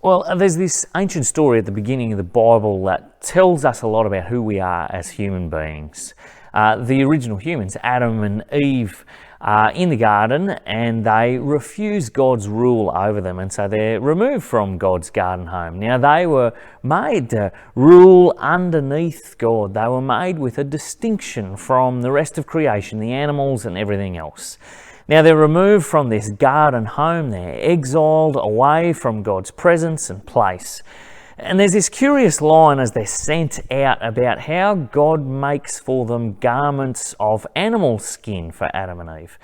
Well, there's this ancient story at the beginning of the Bible that tells us a lot about who we are as human beings. The original humans, Adam and Eve, are in the garden and they refuse God's rule over them, and so they're removed from God's garden home. Now, they were made to rule underneath God. They were made with a distinction from the rest of creation, the animals and everything else. Now they're removed from this garden home, they're exiled away from God's presence and place. And there's this curious line as they're sent out about how God makes for them garments of animal skin for Adam and Eve.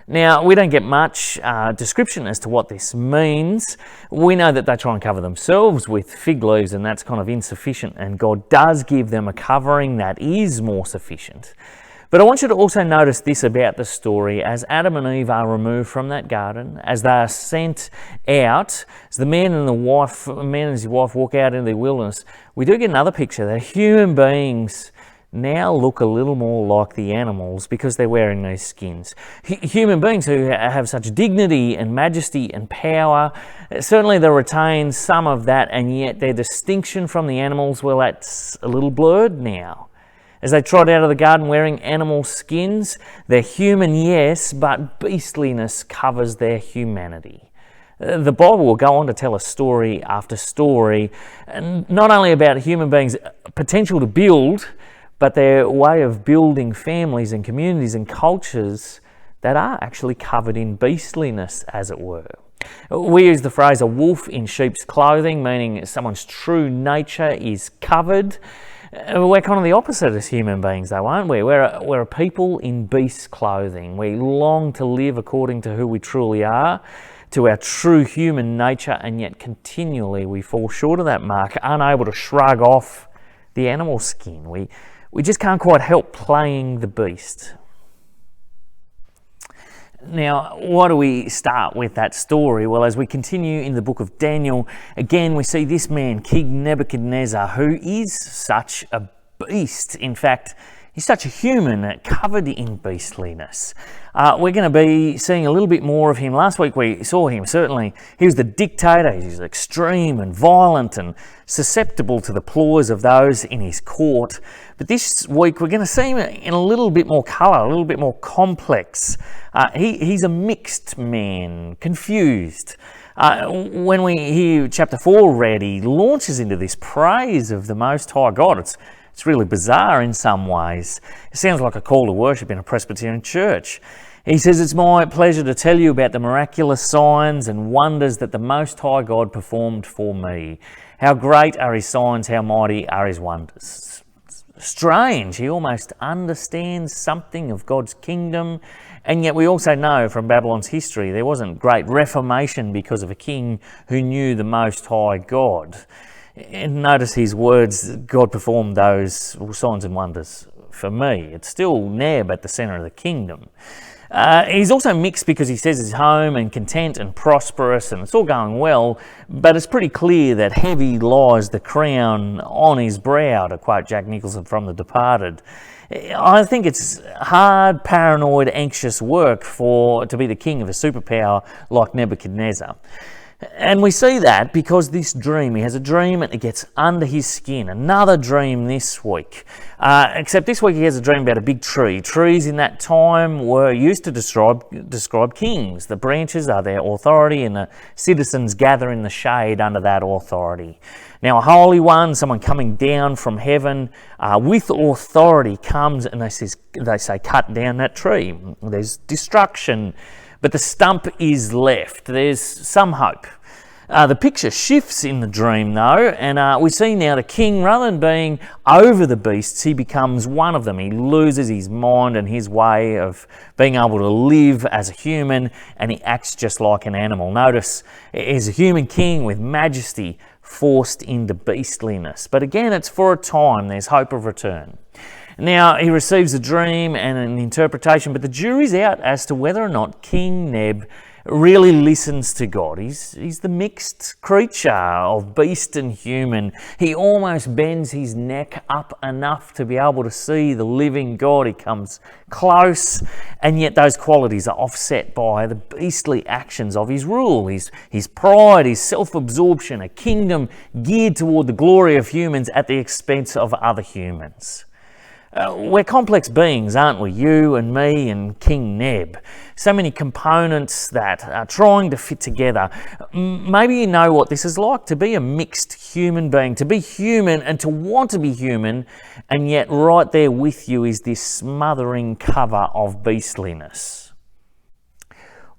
Now, we don't get much description as to what this means. We know that they try and cover themselves with fig leaves, and that's kind of insufficient, and God does give them a covering that is more sufficient. But I want you to also notice this about the story. As Adam and Eve are removed from that garden, as they are sent out, as the man and his wife walk out into the wilderness, we do get another picture that human beings now look a little more like the animals because they're wearing these skins. Human beings who have such dignity and majesty and power, certainly they retain some of that, and yet their distinction from the animals, well, that's a little blurred now. As they trot out of the garden wearing animal skins, they're human, yes, but beastliness covers their humanity. The Bible will go on to tell us story after story, not only about human beings' potential to build, but their way of building families and communities and cultures that are actually covered in beastliness, as it were. We use the phrase a wolf in sheep's clothing, meaning someone's true nature is covered. We're kind of the opposite as human beings, though, aren't we? We're a people in beast clothing. We long to live according to who we truly are, to our true human nature, and yet continually we fall short of that mark, unable to shrug off the animal skin. We just can't quite help playing the beast. Now, why do we start with that story? Well, as we continue in the book of Daniel, again we see this man, King Nebuchadnezzar, who is such a beast. In fact, he's such a human covered in beastliness. We're going to be seeing a little bit more of him. Last week we saw him, certainly. He was the dictator. He's extreme and violent and susceptible to the ploys of those in his court. But this week we're going to see him in a little bit more colour, a little bit more complex. He's a mixed man, confused. When we hear chapter 4 read, he launches into this praise of the Most High God. It's really bizarre in some ways. It sounds like a call to worship in a Presbyterian church. He says, "It's my pleasure to tell you about the miraculous signs and wonders that the Most High God performed for me. How great are his signs, how mighty are his wonders." Strange. He almost understands something of God's kingdom, and yet we also know from Babylon's history there wasn't great reformation because of a king who knew the Most High God. And notice his words, God performed those signs and wonders for me. It's still Neb at the centre of the kingdom. He's also mixed because he says he's home and content and prosperous and it's all going well, but it's pretty clear that heavy lies the crown on his brow, to quote Jack Nicholson from The Departed. I think it's hard, paranoid, anxious work to be the king of a superpower like Nebuchadnezzar. And we see that because this dream, he has a dream and it gets under his skin. Another dream this week. Except this week he has a dream about a big tree. Trees in that time were used to describe kings. The branches are their authority and the citizens gather in the shade under that authority. Now a holy one, someone coming down from heaven with authority comes and they say cut down that tree. There's destruction, but the stump is left. There's some hope. The picture shifts in the dream though, and we see now the king, rather than being over the beasts, he becomes one of them. He loses his mind and his way of being able to live as a human, and he acts just like an animal. Notice, he's a human king with majesty forced into beastliness. But again, it's for a time. There's hope of return. Now, he receives a dream and an interpretation, but the jury's out as to whether or not King Neb really listens to God. He's the mixed creature of beast and human. He almost bends his neck up enough to be able to see the living God. He comes close, and yet those qualities are offset by the beastly actions of his rule, his pride, his self-absorption, a kingdom geared toward the glory of humans at the expense of other humans. We're complex beings, aren't we? You and me and King Neb. So many components that are trying to fit together. Maybe you know what this is like, to be a mixed human being, to be human and to want to be human, and yet right there with you is this smothering cover of beastliness.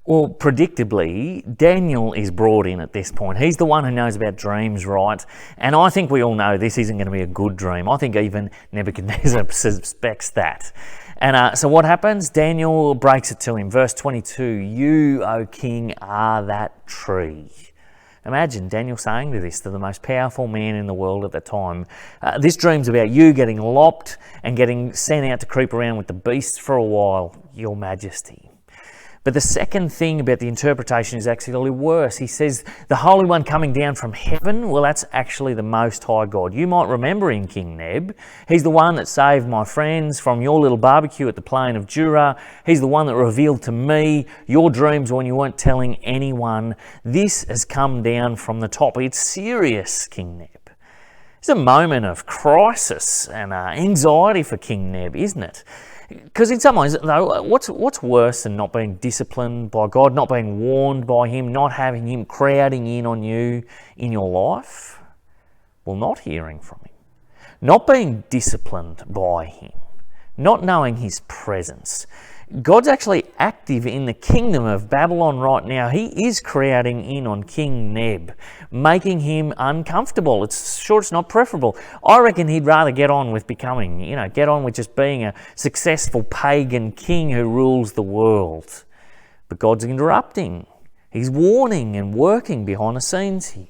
Well, predictably, Daniel is brought in at this point. He's the one who knows about dreams, right? And I think we all know this isn't going to be a good dream. I think even Nebuchadnezzar suspects that. And so what happens? Daniel breaks it to him. Verse 22, "You, O king, are that tree." Imagine Daniel saying to the most powerful man in the world at the time, this dream's about you getting lopped and getting sent out to creep around with the beasts for a while, your majesty. But the second thing about the interpretation is actually worse. He says, the Holy One coming down from heaven, well, that's actually the Most High God. You might remember him, King Neb. He's the one that saved my friends from your little barbecue at the plain of Dura. He's the one that revealed to me your dreams when you weren't telling anyone. This has come down from the top. It's serious, King Neb. It's a moment of crisis and anxiety for King Neb, isn't it? Because in some ways, though, what's worse than not being disciplined by God, not being warned by him, not having him crowding in on you in your life? Well, not hearing from him, not being disciplined by him, not knowing his presence. God's actually active in the kingdom of Babylon right now. He is crowding in on King Neb, making him uncomfortable. It's not preferable. I reckon he'd rather get on with just being a successful pagan king who rules the world. But God's interrupting. He's warning and working behind the scenes here.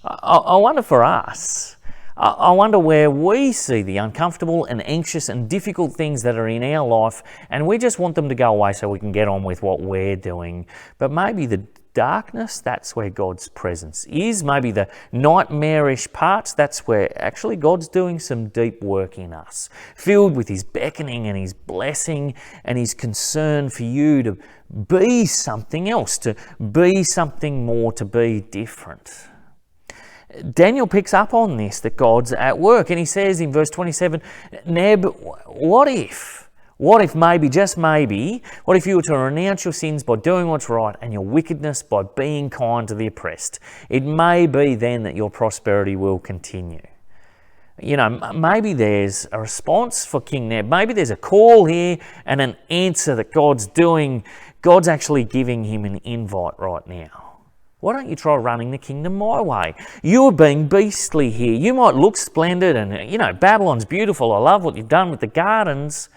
I wonder for us, I wonder where we see the uncomfortable and anxious and difficult things that are in our life, and we just want them to go away so we can get on with what we're doing. But maybe the darkness, that's where God's presence is. Maybe the nightmarish parts, that's where actually God's doing some deep work in us, filled with his beckoning and his blessing and his concern for you to be something else, to be something more, to be different. Daniel picks up on this, that God's at work, and he says in verse 27, Neb, what if maybe, just maybe, what if you were to renounce your sins by doing what's right and your wickedness by being kind to the oppressed? It may be then that your prosperity will continue. Maybe there's a response for King Neb. Maybe there's a call here and an answer that God's doing. God's actually giving him an invite right now. Why don't you try running the kingdom my way? You're being beastly here. You might look splendid and, Babylon's beautiful. I love what you've done with the gardens,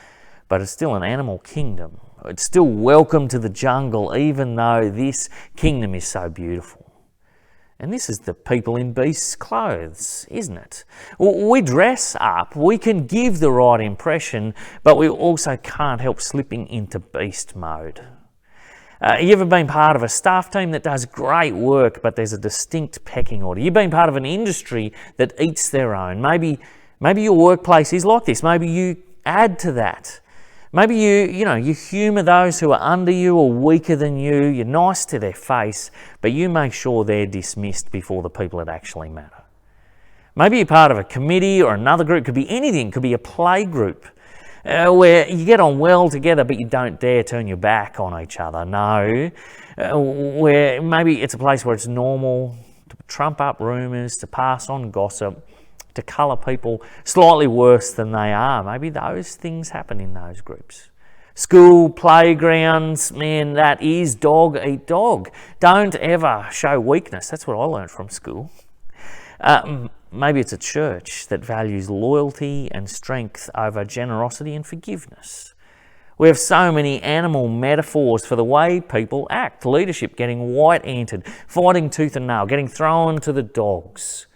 but it's still an animal kingdom. It's still welcome to the jungle, even though this kingdom is so beautiful. And this is the people in beasts' clothes, isn't it? We dress up, we can give the right impression, but we also can't help slipping into beast mode. You ever been part of a staff team that does great work, but there's a distinct pecking order? You've been part of an industry that eats their own. Maybe your workplace is like this. Maybe you add to that. Maybe you humour those who are under you or weaker than you. You're nice to their face, but you make sure they're dismissed before the people that actually matter. Maybe you're part of a committee or another group. It could be anything. It could be a play group. Where you get on well together, but you don't dare turn your back on each other. No. Where maybe it's a place where it's normal to trump up rumours, to pass on gossip, to colour people slightly worse than they are. Maybe those things happen in those groups. School, playgrounds, man, that is dog eat dog. Don't ever show weakness. That's what I learned from school. Maybe it's a church that values loyalty and strength over generosity and forgiveness. We have so many animal metaphors for the way people act. Leadership getting white-anted, fighting tooth and nail, getting thrown to the dogs.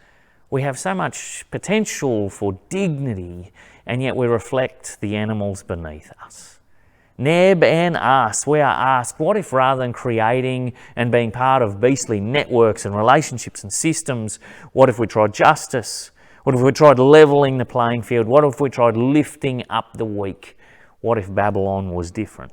We have so much potential for dignity, and yet we reflect the animals beneath us. Neb and us, we are asked, what if rather than creating and being part of beastly networks and relationships and systems, what if we tried justice? What if we tried levelling the playing field? What if we tried lifting up the weak? What if Babylon was different?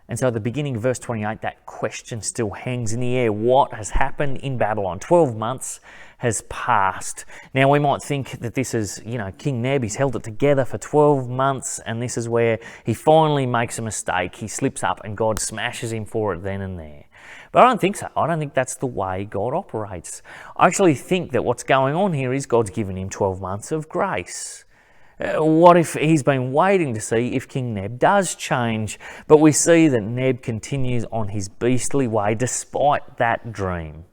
And so at the beginning of verse 28, that question still hangs in the air. What has happened in Babylon? 12 months has passed. Now we might think that this is, King Neb, he's held it together for 12 months and this is where he finally makes a mistake. He slips up and God smashes him for it then and there. But I don't think so. I don't think that's the way God operates. I actually think that what's going on here is God's given him 12 months of grace. What if he's been waiting to see if King Neb does change? But we see that Neb continues on his beastly way despite that dream.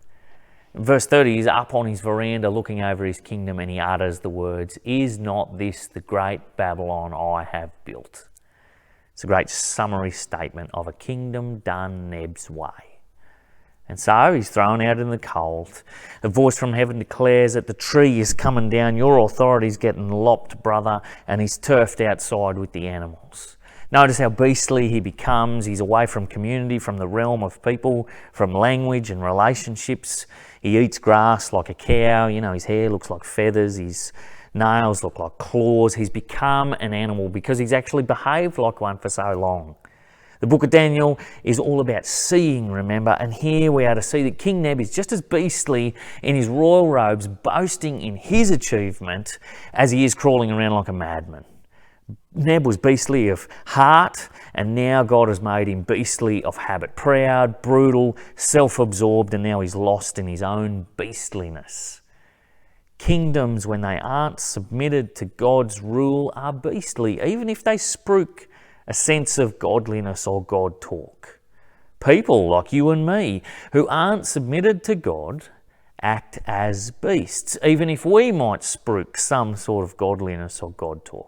In verse 30, he's up on his veranda looking over his kingdom and he utters the words, "Is not this the great Babylon I have built?" It's a great summary statement of a kingdom done Neb's way. And so he's thrown out in the cold. A voice from heaven declares that the tree is coming down. Your authority's getting lopped, brother, and he's turfed outside with the animals. Notice how beastly he becomes. He's away from community, from the realm of people, from language and relationships. He eats grass like a cow. His hair looks like feathers. His nails look like claws. He's become an animal because he's actually behaved like one for so long. The book of Daniel is all about seeing, remember, and here we are to see that King Neb is just as beastly in his royal robes, boasting in his achievement, as he is crawling around like a madman. Neb was beastly of heart, and now God has made him beastly of habit. Proud, brutal, self-absorbed, and now he's lost in his own beastliness. Kingdoms, when they aren't submitted to God's rule, are beastly, even if they spruik a sense of godliness or God talk. People like you and me who aren't submitted to God act as beasts, even if we might spruik some sort of godliness or God talk.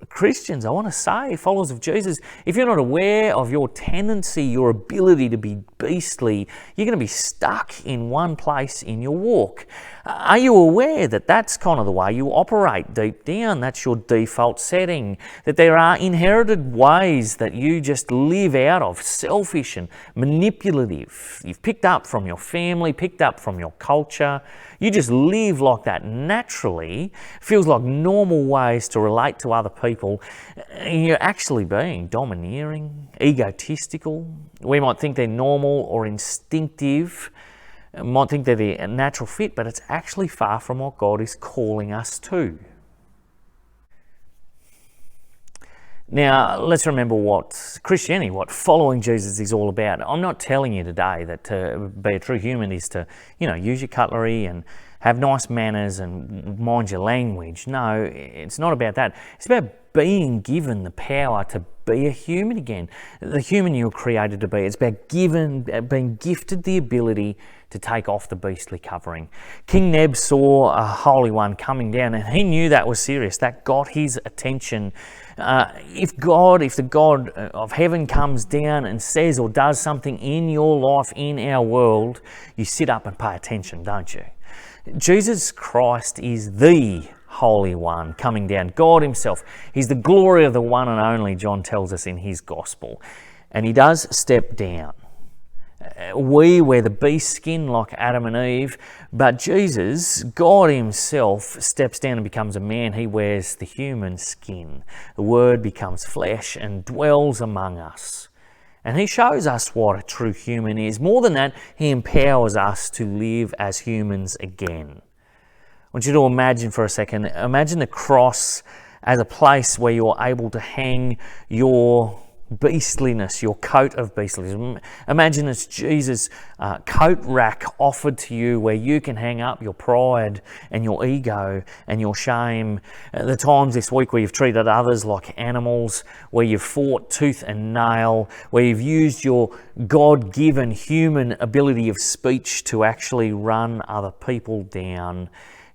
Christians, I want to say, followers of Jesus, if you're not aware of your tendency, your ability to be beastly, you're going to be stuck in one place in your walk. Are you aware that that's kind of the way you operate deep down? That's your default setting. That there are inherited ways that you just live out of, selfish and manipulative. You've picked up from your family, picked up from your culture. You just live like that naturally. Feels like normal ways to relate to other people. You're actually being domineering, egotistical. We might think they're normal or instinctive. Might think they're the natural fit, but it's actually far from what God is calling us to. Now, let's remember what Christianity, what following Jesus is all about. I'm not telling you today that to be a true human is to, use your cutlery and have nice manners and mind your language. No, it's not about that. It's about being given the power to be a human again, the human you were created to be. It's about being gifted the ability to take off the beastly covering. King Neb saw a Holy One coming down and he knew that was serious. That got his attention. If the God of heaven comes down and says or does something in your life, in our world, you sit up and pay attention, don't you? Jesus Christ is the Holy One coming down, God himself. He's the glory of the one and only, John tells us in his gospel. And he does step down. We wear the beast skin like Adam and Eve, but Jesus, God himself, steps down and becomes a man. He wears the human skin. The Word becomes flesh and dwells among us. And he shows us what a true human is. More than that, he empowers us to live as humans again. I want you to imagine for a second, imagine the cross as a place where you're able to hang your beastliness, your coat of beastliness. Imagine it's Jesus' coat rack offered to you where you can hang up your pride and your ego and your shame. The times this week where you've treated others like animals, where you've fought tooth and nail, where you've used your God-given human ability of speech to actually run other people down.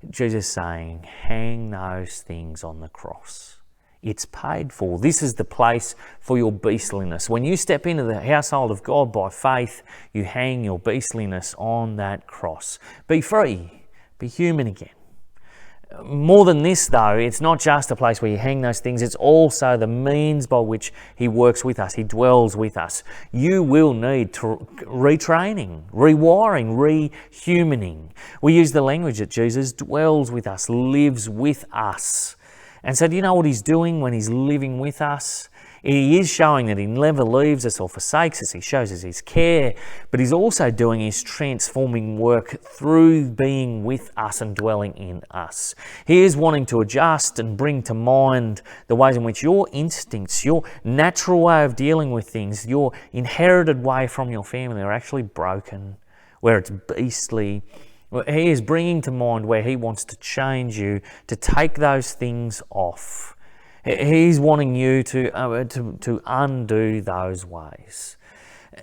Jesus saying, hang those things on the cross. It's paid for. This is the place for your beastliness. When you step into the household of God by faith, you hang your beastliness on that cross. Be free. Be human again. More than this, though, it's not just a place where you hang those things, it's also the means by which he works with us, he dwells with us. You will need retraining, rewiring, rehumaning. We use the language that Jesus dwells with us, lives with us. And so do you know what he's doing when he's living with us? He is showing that he never leaves us or forsakes us. He shows us his care, but he's also doing his transforming work through being with us and dwelling in us. He is wanting to adjust and bring to mind the ways in which your instincts, your natural way of dealing with things, your inherited way from your family are actually broken, where it's beastly. He is bringing to mind where he wants to change you, to take those things off. He's wanting you to undo those ways.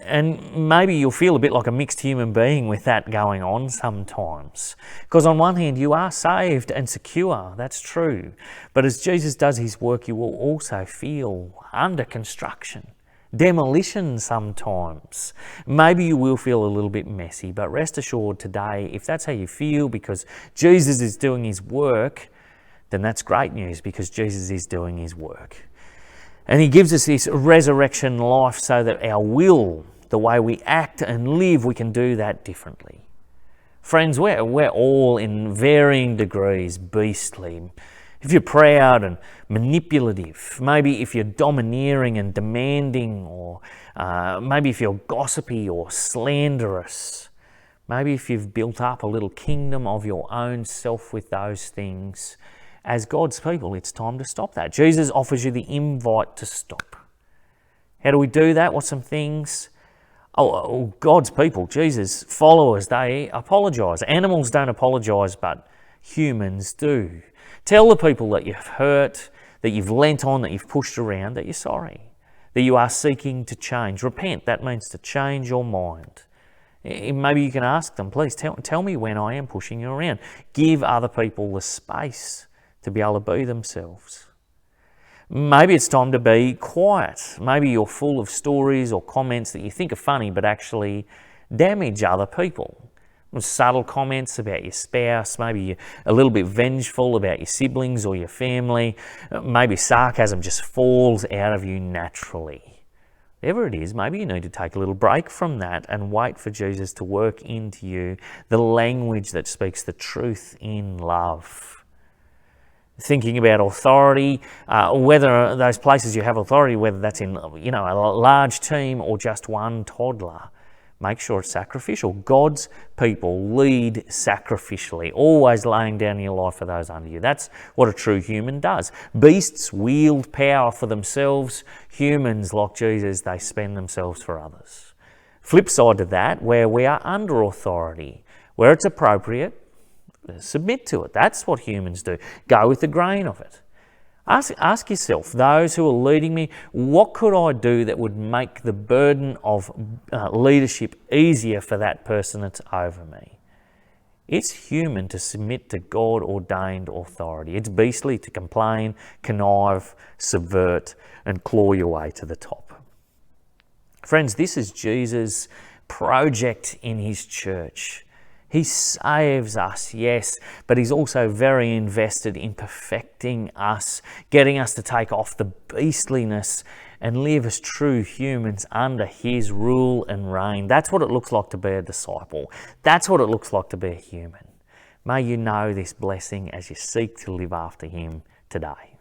And maybe you'll feel a bit like a mixed human being with that going on sometimes. Because on one hand, you are saved and secure, that's true. But as Jesus does his work, you will also feel under construction, demolition sometimes. Maybe you will feel a little bit messy, but rest assured today, if that's how you feel because Jesus is doing his work, then that's great news because Jesus is doing his work. And he gives us this resurrection life so that our will, the way we act and live, we can do that differently. Friends, we're all in varying degrees beastly. If you're proud and manipulative, maybe if you're domineering and demanding, or maybe if you're gossipy or slanderous, maybe if you've built up a little kingdom of your own self with those things, as God's people, it's time to stop that. Jesus offers you the invite to stop. How do we do that? What's some things? Oh, God's people, Jesus' followers, they apologise. Animals don't apologise, but humans do. Tell the people that you've hurt, that you've lent on, that you've pushed around, that you're sorry, that you are seeking to change. Repent, that means to change your mind. Maybe you can ask them, please tell me when I am pushing you around. Give other people the space to be able to be themselves. Maybe it's time to be quiet. Maybe you're full of stories or comments that you think are funny but actually damage other people. Subtle comments about your spouse, maybe you're a little bit vengeful about your siblings or your family, maybe sarcasm just falls out of you naturally. Whatever it is, maybe you need to take a little break from that and wait for Jesus to work into you the language that speaks the truth in love. Thinking about authority, whether those places you have authority, whether that's in a large team or just one toddler, make sure it's sacrificial. God's people lead sacrificially, always laying down your life for those under you. That's what a true human does. Beasts wield power for themselves. Humans, like Jesus, they spend themselves for others. Flip side to that, where we are under authority, where it's appropriate, submit to it. That's what humans do. Go with the grain of it. Ask yourself, those who are leading me, what could I do that would make the burden of leadership easier for that person that's over me? It's human to submit to God-ordained authority. It's beastly to complain, connive, subvert, and claw your way to the top. Friends, this is Jesus' project in his church. He saves us, yes, but he's also very invested in perfecting us, getting us to take off the beastliness and live as true humans under his rule and reign. That's what it looks like to be a disciple. That's what it looks like to be a human. May you know this blessing as you seek to live after him today.